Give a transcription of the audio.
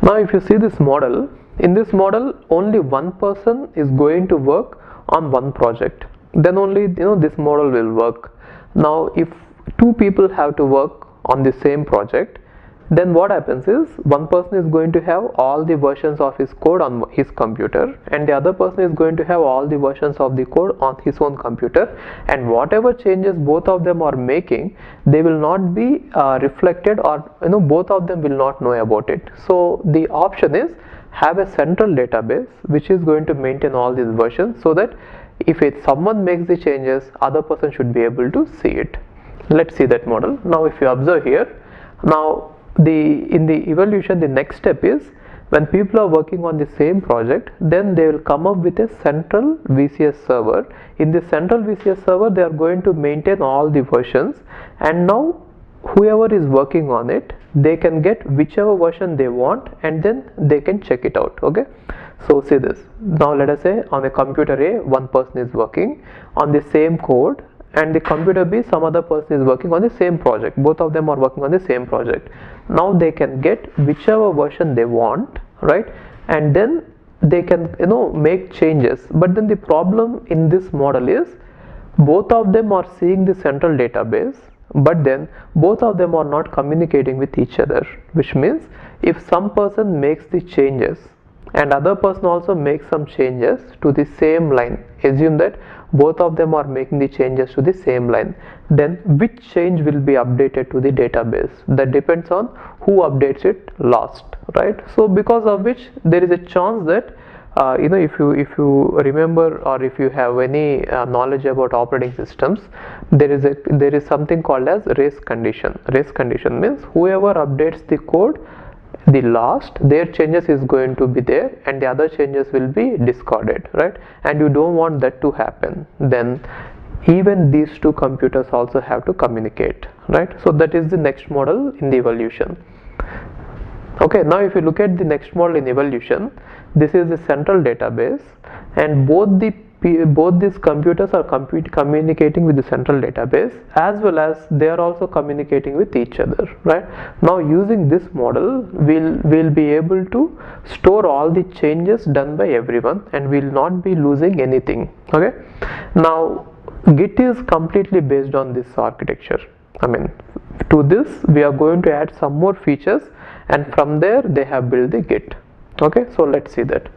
Now if you see this model, in this model only one person is going to work on one project, then only this model will work. Now if two people have to work on the same project, then what happens is one person is going to have all the versions of his code on his computer, and the other person is going to have all the versions of the code on his own computer, and whatever changes both of them are making, they will not be reflected, or both of them will not know about it. So the option is have a central database which is going to maintain all these versions, so that if someone makes the changes, other person should be able to see it. Let's see that model. Now if you observe here, now in the evolution, the next step is when people are working on the same project, then they will come up with a central VCS server. In the central VCS server, they are going to maintain all the versions, and now whoever is working on it, they can get whichever version they want, and then they can check it out. Okay, so see this. Now let us say on a computer A, one person is working on the same code, and the computer B, some other person is working on the same project. Both of them are working on the same project. Now they can get whichever version they want, right? And then they can make changes. But then the problem in this model is both of them are seeing the central database, but then both of them are not communicating with each other, which means if some person makes the changes and other person also makes some changes to the same line, assume that both of them are making the changes to the same line, then which change will be updated to the database? That depends on who updates it last, right? So because of which there is a chance that if you remember, or if you have any knowledge about operating systems, there is something called as race condition. Race condition means whoever updates the code the last, their changes is going to be there, and the other changes will be discarded, right? And you don't want that to happen. Then even these two computers also have to communicate, right? So that is the next model in the evolution. Okay, now if you look at the next model in evolution, this is the central database, and both these computers are communicating with the central database, as well as they are also communicating with each other, right? Now using this model, we'll be able to store all the changes done by everyone, and we'll not be losing anything. Okay, now Git is completely based on this architecture. I mean, to this we are going to add some more features, and from there they have built the Git. Okay, so let's see that.